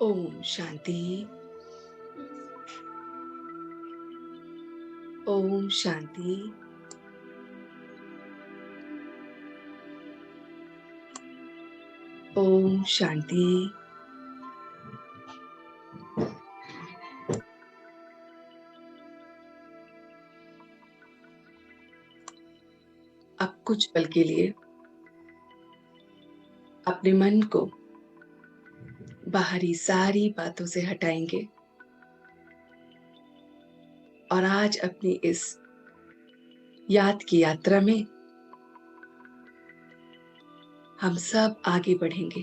ओम शांति। ओम शांति। ओम शांति। अब कुछ पल के लिए अपने मन को बाहरी सारी बातों से हटाएंगे और आज अपनी इस याद की यात्रा में हम सब आगे बढ़ेंगे।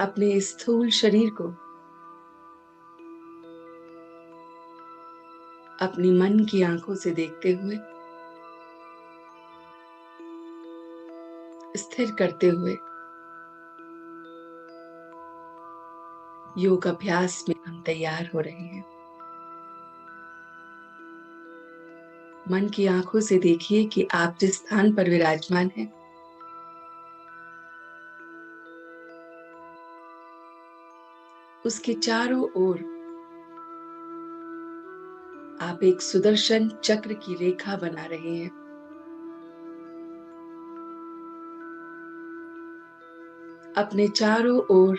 अपने इस स्थूल शरीर को अपनी मन की आंखों से देखते हुए, स्थिर करते हुए योग अभ्यास में हम तैयार हो रहे हैं। मन की आंखों से देखिए कि आप जिस स्थान पर विराजमान हैं, उसके चारों ओर आप एक सुदर्शन चक्र की रेखा बना रहे हैं। अपने चारों ओर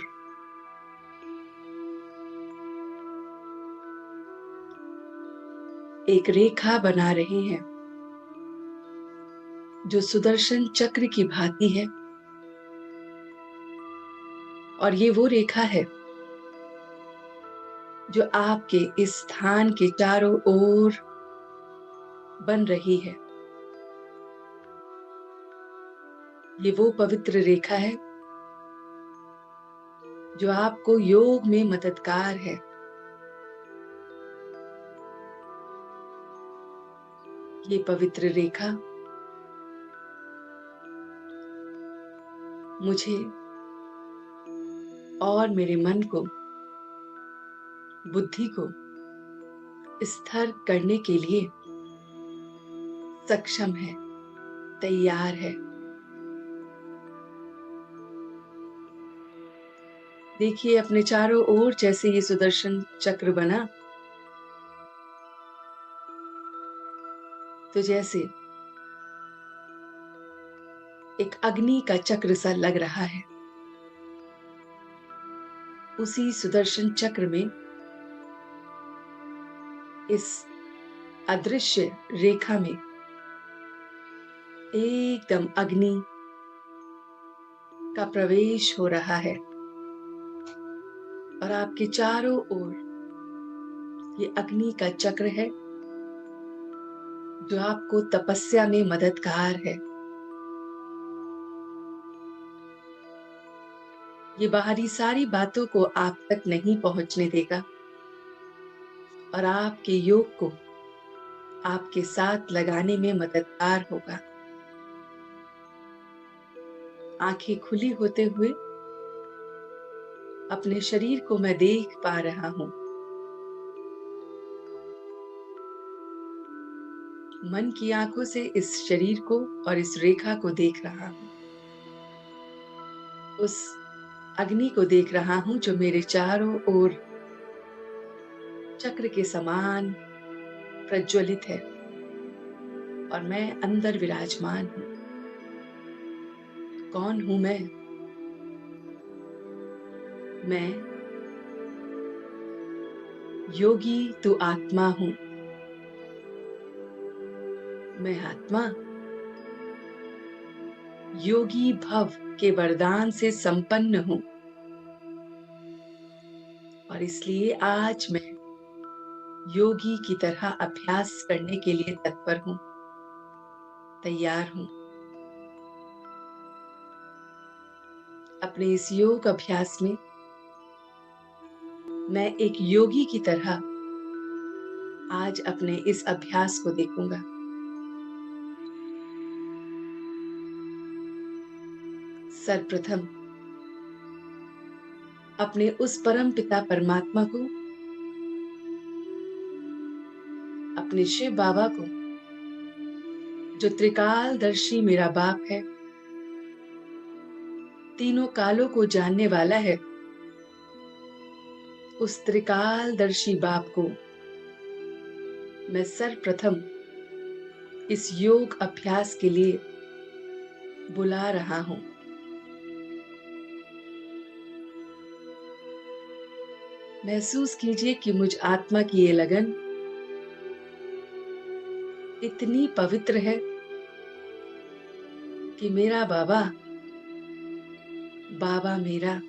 एक रेखा बना रहे हैं जो सुदर्शन चक्र की भांति है, और ये वो रेखा है जो आपके इस स्थान के चारों ओर बन रही है। ये वो पवित्र रेखा है जो आपको योग में मददगार है। ये पवित्र रेखा मुझे और मेरे मन को, बुद्धि को स्थिर करने के लिए सक्षम है, तैयार है। देखिए अपने चारों ओर जैसे ये सुदर्शन चक्र बना, तो जैसे एक अग्नि का चक्र सा लग रहा है। उसी सुदर्शन चक्र में इस अदृश्य रेखा में एकदम अग्नि का प्रवेश हो रहा है और आपके चारों ओर ये अग्नि का चक्र है जो आपको तपस्या में मददगार है। ये बाहरी सारी बातों को आप तक नहीं पहुंचने देगा और आपके योग को आपके साथ लगाने में मददगार होगा। आंखें खुली होते हुए अपने शरीर को मैं देख पा रहा हूं। मन की आंखों से इस शरीर को और इस रेखा को देख रहा हूं। उस अग्नि को देख रहा हूं जो मेरे चारों ओर चक्र के समान प्रज्वलित है और मैं अंदर विराजमान हूं। कौन हूं मैं? मैं योगी तू आत्मा हूं। मैं आत्मा योगी भव के वरदान से संपन्न हूं और इसलिए आज मैं योगी की तरह अभ्यास करने के लिए तत्पर हूं, तैयार हूं। अपने इस योग अभ्यास में मैं एक योगी की तरह आज अपने इस अभ्यास को देखूंगा। सर्वप्रथम अपने उस परम पिता परमात्मा को, अपने शिव बाबा को जो त्रिकालदर्शी मेरा बाप है, तीनों कालों को जानने वाला है, उस त्रिकालदर्शी बाप को मैं सर्वप्रथम इस योग अभ्यास के लिए बुला रहा हूं। महसूस कीजिए कि मुझ आत्मा की ये लगन इतनी पवित्र है कि मेरा बाबा, बाबा मेरा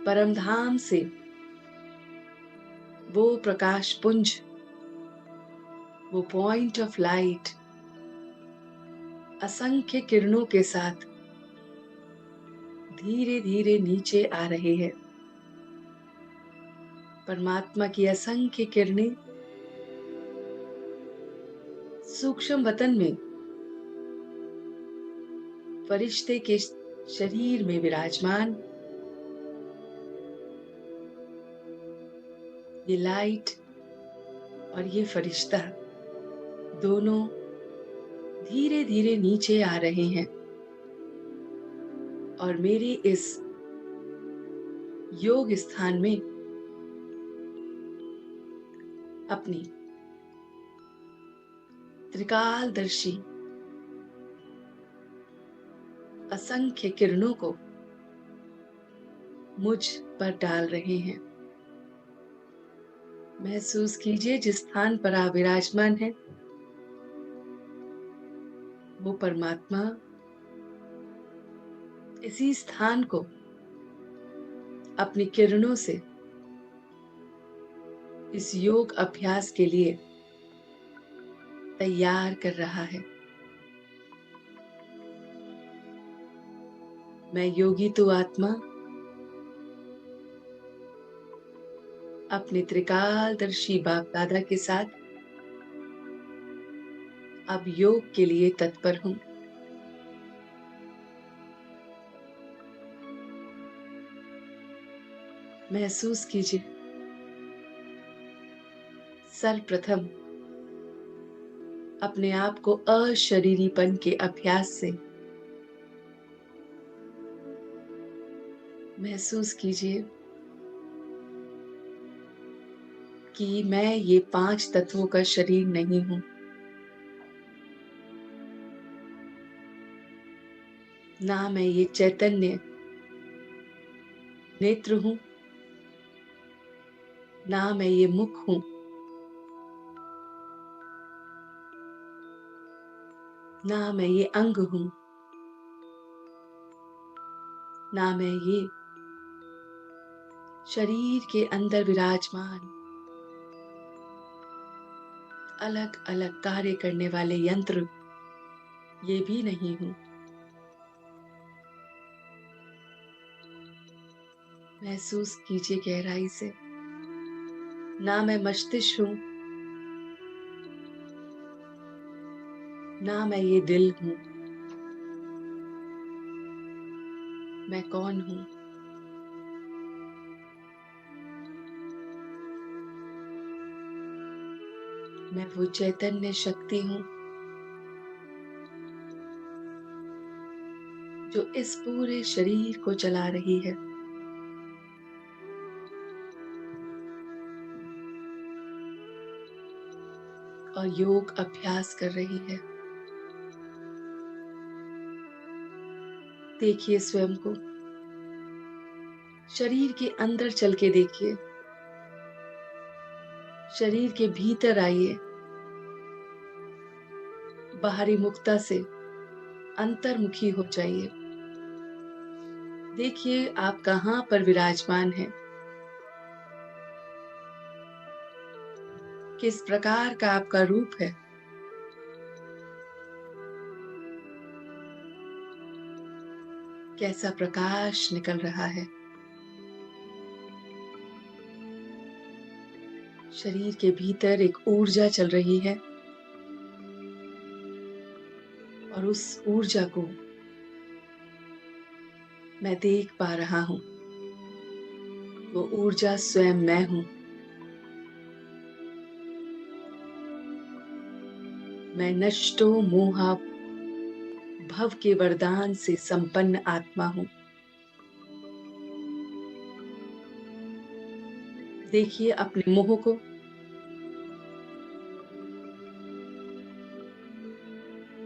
परमधाम से वो प्रकाश पुंज, वो पॉइंट ऑफ लाइट असंख्य किरणों के साथ धीरे धीरे नीचे आ रहे हैं। परमात्मा की असंख्य किरणें सूक्ष्म वतन में फरिश्ते के शरीर में विराजमान, ये लाइट और ये फरिश्ता दोनों धीरे धीरे नीचे आ रहे हैं और मेरे इस योग स्थान में अपनी त्रिकालदर्शी असंख्य किरणों को मुझ पर डाल रहे हैं। महसूस कीजिए जिस स्थान पर आप विराजमान हैं, वो परमात्मा इसी स्थान को अपनी किरणों से इस योग अभ्यास के लिए तैयार कर रहा है। मैं योगी तो आत्मा अपने त्रिकालदर्शी बाप दादा के साथ अब योग के लिए तत्पर हूं। महसूस कीजिए सर्वप्रथम अपने आप को अशरीरीपन के अभ्यास से महसूस कीजिए कि मैं ये 5 तत्वों का शरीर नहीं हूं। ना मैं ये चैतन्य नेत्र हूं, ना मैं ये मुख हूं, ना मैं ये अंग हूं, ना मैं ये शरीर के अंदर विराजमान अलग अलग कार्य करने वाले यंत्र ये भी नहीं हूं। महसूस कीजिए गहराई से, ना मैं मस्तिष्क हूं, ना मैं ये दिल हूं। मैं कौन हूं? मैं वो चैतन्य शक्ति हूं जो इस पूरे शरीर को चला रही है। और योग अभ्यास कर रही है। देखिए स्वयं को, शरीर के अंदर चल के देखिए, शरीर के भीतर आइए, बाहरी मुक्ता से अंतर्मुखी हो जाइए। देखिए आप कहां पर विराजमान हैं, किस प्रकार का आपका रूप है। कैसा प्रकाश निकल रहा है। शरीर के भीतर एक ऊर्जा चल रही है और उस ऊर्जा को मैं देख पा रहा हूं। वो ऊर्जा स्वयं मैं हूं। मैं नष्टो मोहा भव के वरदान से संपन्न आत्मा हूं। देखिए अपने मोह को,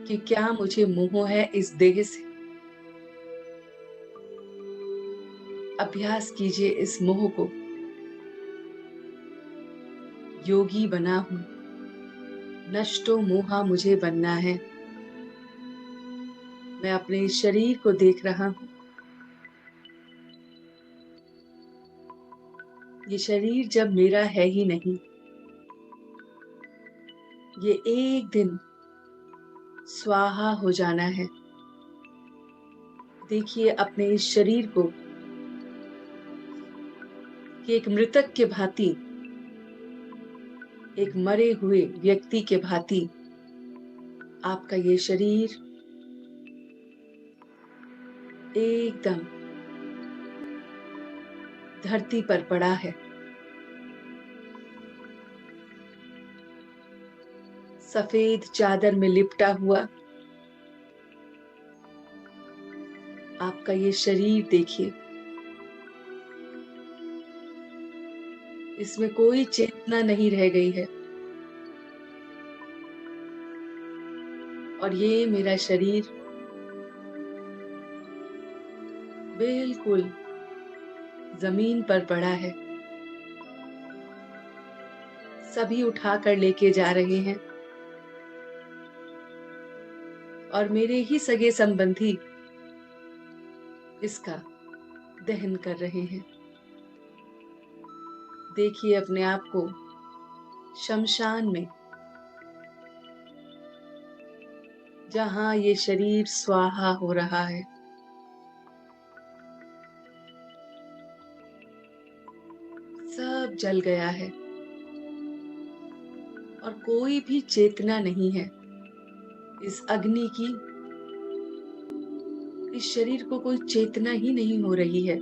कि क्या मुझे मोह है इस देह से। अभ्यास कीजिए इस मोह को। योगी बना हूं, नष्टो मोहा मुझे बनना है। मैं अपने शरीर को देख रहा हूं। ये शरीर जब मेरा है ही नहीं, ये एक दिन स्वाहा हो जाना है। देखिए अपने इस शरीर को कि एक मृतक के भांति, एक मरे हुए व्यक्ति के भांति आपका ये शरीर एकदम धरती पर पड़ा है। सफेद चादर में लिपटा हुआ आपका ये शरीर देखिए। इसमें कोई चेतना नहीं रह गई है। और ये मेरा शरीर बिल्कुल जमीन पर पड़ा है। सभी उठाकर लेके जा रहे हैं और मेरे ही सगे संबंधी इसका दहन कर रहे हैं। देखिए अपने आप को शमशान में, जहां ये शरीर स्वाहा हो रहा है। सब जल गया है और कोई भी चेतना नहीं है इस अग्नि की। इस शरीर को कोई चेतना ही नहीं हो रही है।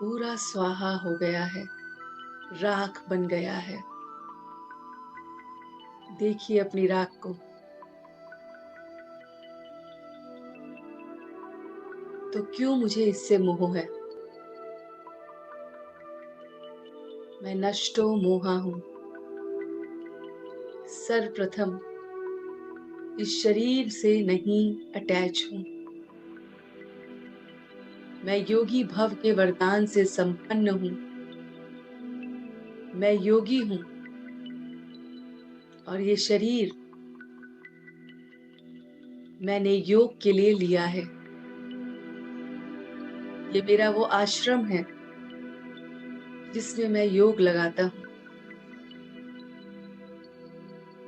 पूरा स्वाहा हो गया है, राख बन गया है। देखिए अपनी राख को। तो क्यों मुझे इससे मोह है? मैं नष्टो मोहा हूं। सर्वप्रथम इस शरीर से नहीं अटैच हूं। मैं योगी भव के वरदान से संपन्न हूं। मैं योगी हूं और ये शरीर मैंने योग के लिए लिया है। ये मेरा वो आश्रम है जिसमें मैं योग लगाता हूं।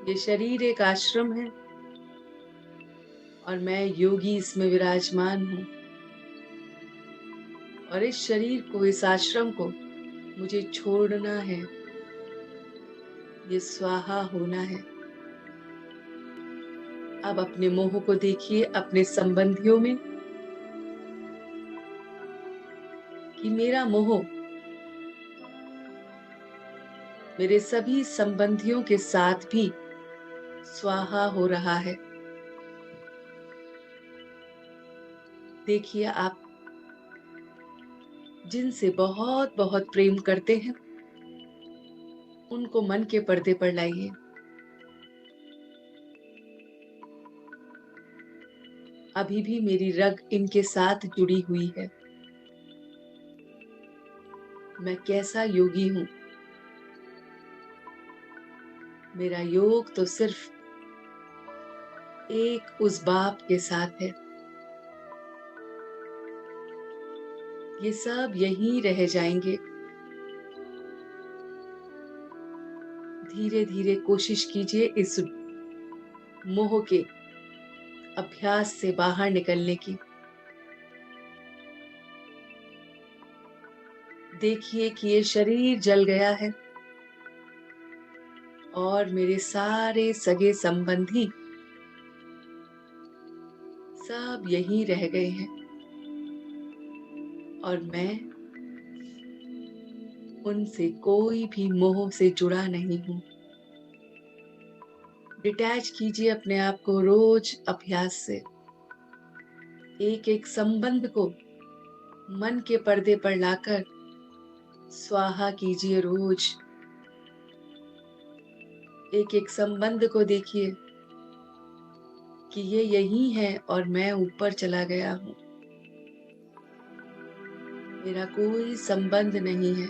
ये शरीर एक आश्रम है और मैं योगी इसमें विराजमान हूं। और इस शरीर को, इस आश्रम को मुझे छोड़ना है। ये स्वाहा होना है। अब अपने मोह को देखिए अपने संबंधियों में, कि मेरा मोह मेरे सभी संबंधियों के साथ भी स्वाहा हो रहा है। देखिए आप जिनसे बहुत बहुत प्रेम करते हैं, उनको मन के पर्दे पर लाइए। अभी भी मेरी रग इनके साथ जुड़ी हुई है। मैं कैसा योगी हूं। मेरा योग तो सिर्फ एक उस बाप के साथ है। ये सब यहीं रह जाएंगे। धीरे धीरे कोशिश कीजिए इस मोह के अभ्यास से बाहर निकलने की। देखिए कि ये शरीर जल गया है और मेरे सारे सगे संबंधी सब यहीं रह गए हैं और मैं उनसे कोई भी मोह से जुड़ा नहीं हूं। डिटैच कीजिए अपने आप को रोज अभ्यास से। एक एक संबंध को मन के पर्दे पर लाकर स्वाहा कीजिए रोज। एक एक संबंध को देखिए कि ये यही है और मैं ऊपर चला गया हूँ। मेरा कोई संबंध नहीं है।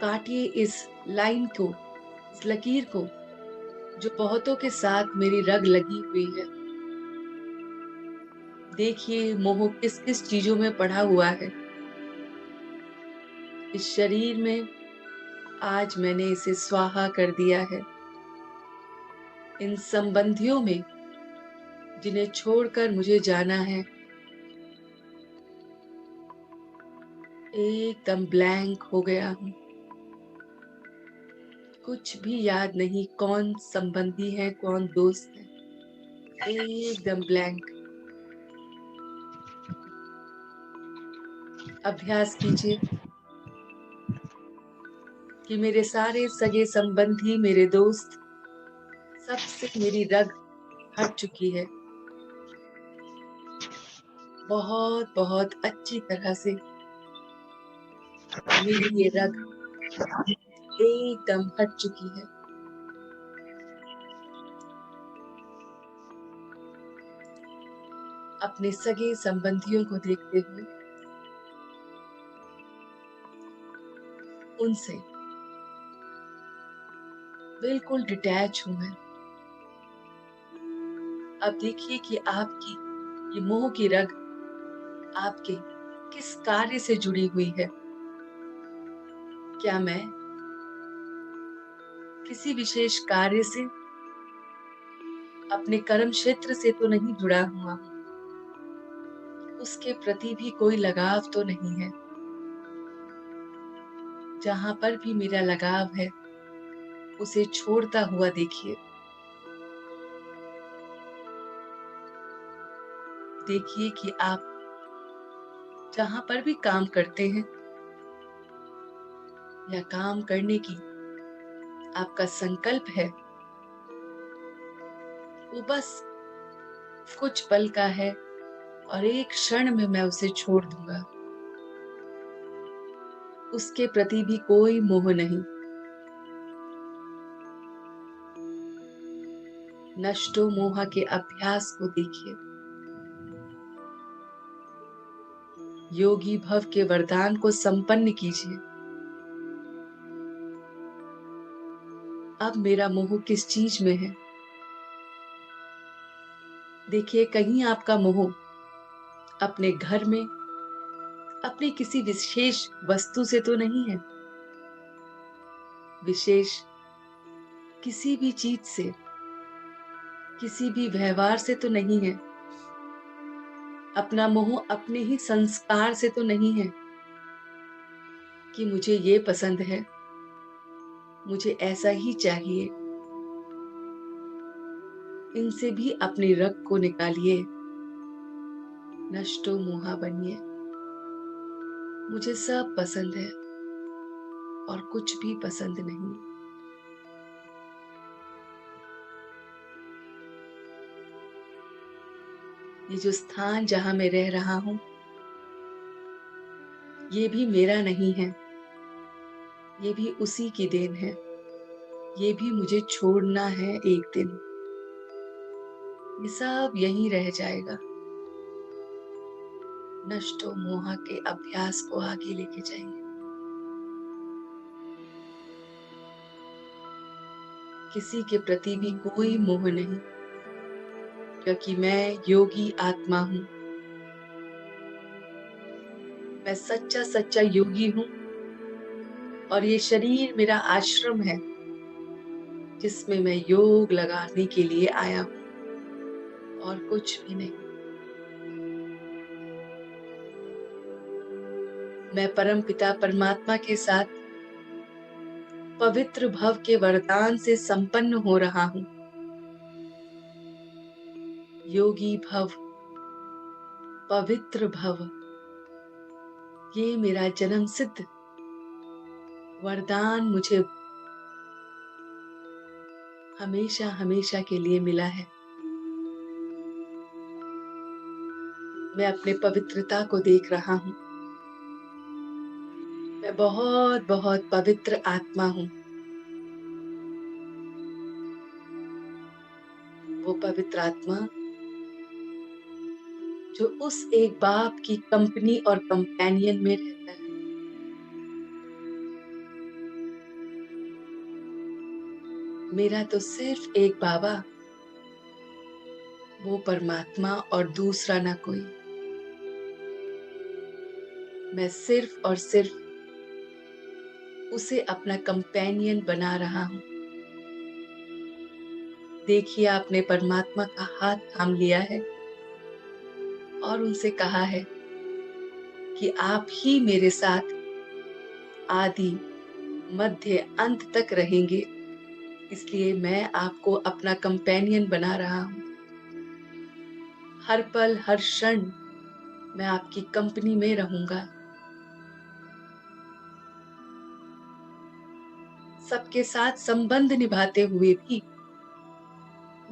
काटिए इस लाइन को, इस लकीर को जो बहुतों के साथ मेरी रग लगी हुई है। देखिए मोह किस किस चीजों में पड़ा हुआ है। इस शरीर में आज मैंने इसे स्वाहा कर दिया है। इन संबंधियों में जिन्हें छोड़कर मुझे जाना है, एकदम ब्लैंक हो गया हूँ। कुछ भी याद नहीं, कौन संबंधी है कौन दोस्त है, एकदम ब्लैंक। अभ्यास कीजिए कि मेरे सारे सगे संबंधी, मेरे दोस्त, सबसे मेरी रग हट चुकी है। बहुत बहुत अच्छी तरह से मेरी ये रग एकदम हट चुकी है। अपने सगे संबंधियों को देखते हुए उनसे बिल्कुल डिटैच हूं मैं। अब देखिए कि आपकी ये मोह की रग आपके किस कार्य से जुड़ी हुई है। क्या मैं किसी विशेष कार्य से, अपने कर्म क्षेत्र से तो नहीं जुड़ा हुआ हूं? उसके प्रति भी कोई लगाव तो नहीं है? जहां पर भी मेरा लगाव है उसे छोड़ता हुआ देखिए। देखिए कि आप जहां पर भी काम करते हैं या काम करने की आपका संकल्प है, वो बस कुछ पल का है और एक क्षण में मैं उसे छोड़ दूंगा। उसके प्रति भी कोई मोह नहीं। नष्टो मोह के अभ्यास को देखिए। योगी भव के वरदान को संपन्न कीजिए। अब मेरा मोह किस चीज में है? देखिए कहीं आपका मोह अपने घर में, अपनी किसी विशेष वस्तु से तो नहीं है। विशेष किसी भी चीज से, किसी भी व्यवहार से तो नहीं है। अपना मोह अपने ही संस्कार से तो नहीं है कि मुझे ये पसंद है, मुझे ऐसा ही चाहिए। इनसे भी अपनी रग को निकालिए। नष्टो मोहा बनिए। मुझे सब पसंद है और कुछ भी पसंद नहीं। ये जो स्थान जहां मैं रह रहा हूं, ये भी मेरा नहीं है। ये भी उसी की देन है। ये भी मुझे छोड़ना है एक दिन। ये सब यहीं रह जाएगा। नष्टो मोहा के अभ्यास को आगे लेके जाइए। किसी के प्रति भी कोई मोह नहीं, क्योंकि मैं योगी आत्मा हूं। मैं सच्चा सच्चा योगी हूं और ये शरीर मेरा आश्रम है जिसमें मैं योग लगाने के लिए आया हूं और कुछ भी नहीं। मैं परम पिता परमात्मा के साथ पवित्र भव के वरदान से संपन्न हो रहा हूं। योगी भव, पवित्र भव, ये मेरा जन्म सिद्ध वरदान मुझे हमेशा हमेशा के लिए मिला है। मैं अपने पवित्रता को देख रहा हूँ। मैं बहुत बहुत पवित्र आत्मा हूँ। वो पवित्र आत्मा जो उस एक बाप की कंपनी और कंपेनियन में रहता है। मेरा तो सिर्फ एक बाबा, वो परमात्मा और दूसरा ना कोई। मैं सिर्फ और सिर्फ उसे अपना कंपेनियन बना रहा हूँ। देखिए, आपने परमात्मा का हाथ थाम लिया है और उनसे कहा है कि आप ही मेरे साथ आदि मध्य अंत तक रहेंगे। इसलिए मैं आपको अपना कंपेनियन बना रहा हूँ। हर पल हर क्षण मैं आपकी कंपनी में रहूंगा। सबके साथ संबंध निभाते हुए भी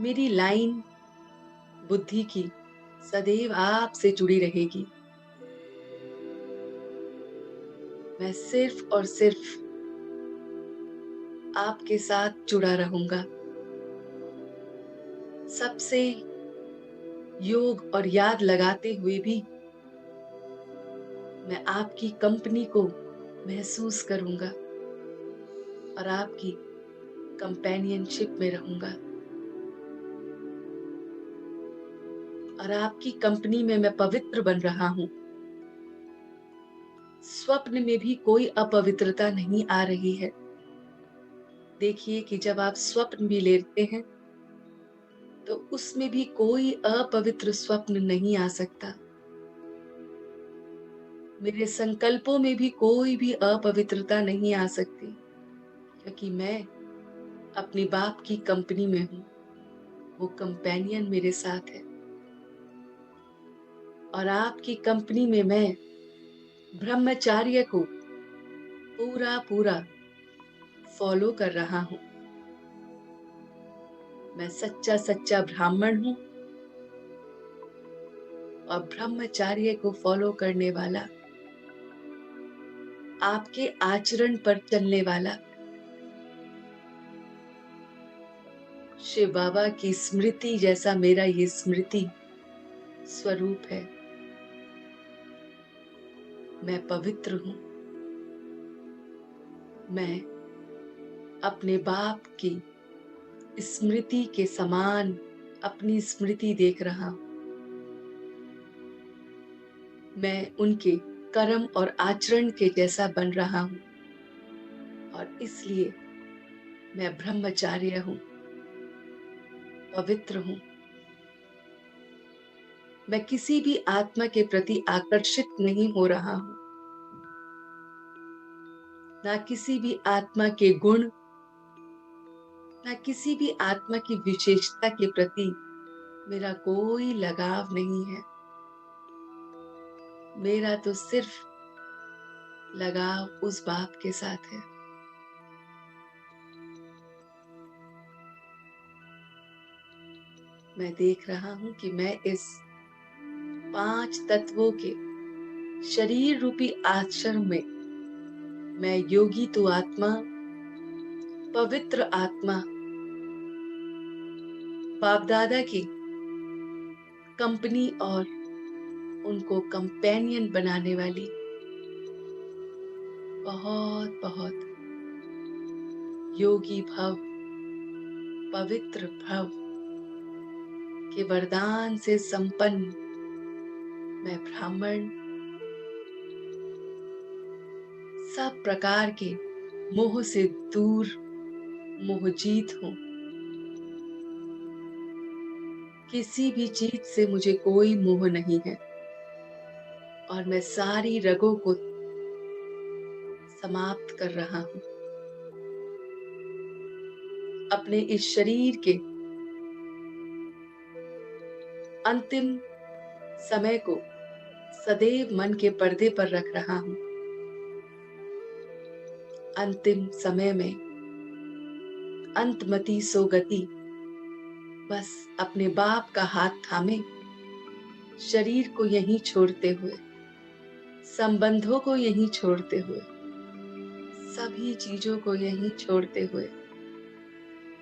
मेरी लाइन बुद्धि की सदैव आपसे जुड़ी रहेगी। मैं सिर्फ और सिर्फ आपके साथ जुड़ा रहूंगा। सबसे योग और याद लगाते हुए भी मैं आपकी कंपनी को महसूस करूंगा और आपकी कंपेनियनशिप में रहूंगा। और आपकी कंपनी में मैं पवित्र बन रहा हूं। स्वप्न में भी कोई अपवित्रता नहीं आ रही है। देखिए कि जब आप स्वप्न भी लेते हैं तो उसमें भी कोई अपवित्र स्वप्न नहीं आ सकता। मेरे संकल्पों में भी कोई भी अपवित्रता नहीं आ सकती, क्योंकि मैं अपने बाप की कंपनी में हूँ। वो कंपेनियन मेरे साथ है और आपकी कंपनी में मैं ब्रह्मचार्य को पूरा पूरा फॉलो कर रहा हूँ। मैं सच्चा सच्चा ब्राह्मण हूँ और ब्रह्मचार्य को फॉलो करने वाला, आपके आचरण पर चलने वाला शिव बाबा की स्मृति जैसा मेरा ये स्मृति स्वरूप है। मैं पवित्र हूँ। मैं अपने बाप की स्मृति के समान अपनी स्मृति देख रहा हूँ। मैं उनके कर्म और आचरण के जैसा बन रहा हूँ और इसलिए मैं ब्रह्मचार्य हूँ, पवित्र हूँ। मैं किसी भी आत्मा के प्रति आकर्षित नहीं हो रहा हूँ, ना किसी भी आत्मा के गुण, ना किसी भी आत्मा की विशेषता के प्रति मेरा कोई लगाव नहीं है। मेरा तो सिर्फ लगाव उस बाप के साथ है। मैं देख रहा हूं कि मैं इस 5 तत्वों के शरीर रूपी आश्रम में मैं योगी तो आत्मा, पवित्र आत्मा, बाप दादा की कंपनी और उनको कंपेनियन बनाने वाली बहुत बहुत योगी भव, पवित्र भव के वरदान से संपन्न मैं ब्राह्मण सब प्रकार के मोह से दूर मोहजीत हूँ। किसी भी चीज से मुझे कोई मोह नहीं है और मैं सारी रगों को समाप्त कर रहा हूँ। अपने इस शरीर के अंतिम समय को सदैव मन के पर्दे पर रख रहा हूँ। अंतिम समय में अंतमति सो गति, बस अपने बाप का हाथ थामे, शरीर को यहीं छोड़ते हुए, संबंधों को यहीं छोड़ते हुए, सभी चीजों को यहीं छोड़ते हुए,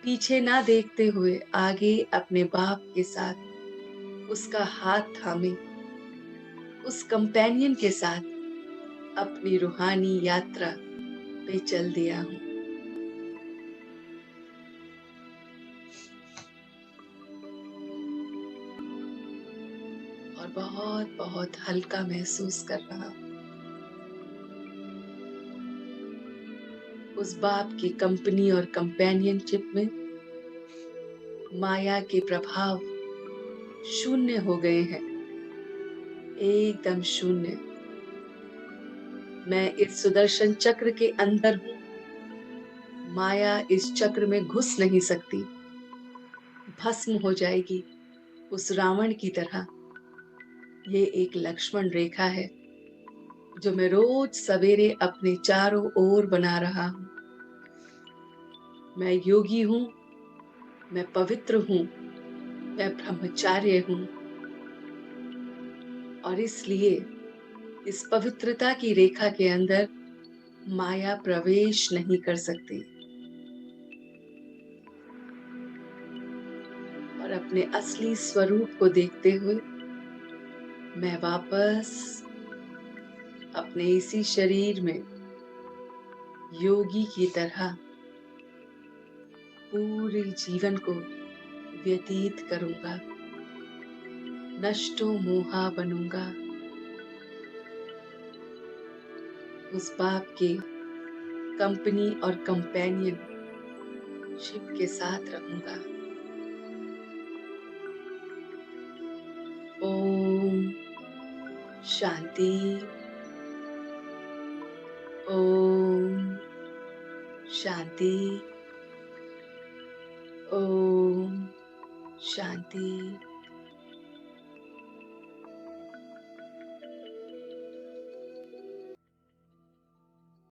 पीछे ना देखते हुए आगे अपने बाप के साथ उसका हाथ थामे, उस कंपेनियन के साथ अपनी रूहानी यात्रा पे चल दिया हूँ। और बहुत बहुत हल्का महसूस कर रहा हूँ। उस बाप की कंपनी और कंपेनियनशिप में माया के प्रभाव शून्य हो गए हैं, एकदम शून्य। मैं इस सुदर्शन चक्र के अंदर हूँ, माया इस चक्र में घुस नहीं सकती, भस्म हो जाएगी उस रावण की तरह। ये एक लक्ष्मण रेखा है जो मैं रोज सवेरे अपने चारों ओर बना रहा हूँ। मैं योगी हूँ, मैं पवित्र हूँ, मैं ब्रह्मचार्य हूँ, और इसलिए इस पवित्रता की रेखा के अंदर माया प्रवेश नहीं कर सकती। और अपने असली स्वरूप को देखते हुए मैं वापस अपने इसी शरीर में योगी की तरह पूरे जीवन को व्यतीत करूंगा, नष्टो मोहा बनूंगा, उस बाप के कंपनी और कंपेनियन शिप के साथ रहूंगा। ओम शांति, ओम शांति, ओम शांति।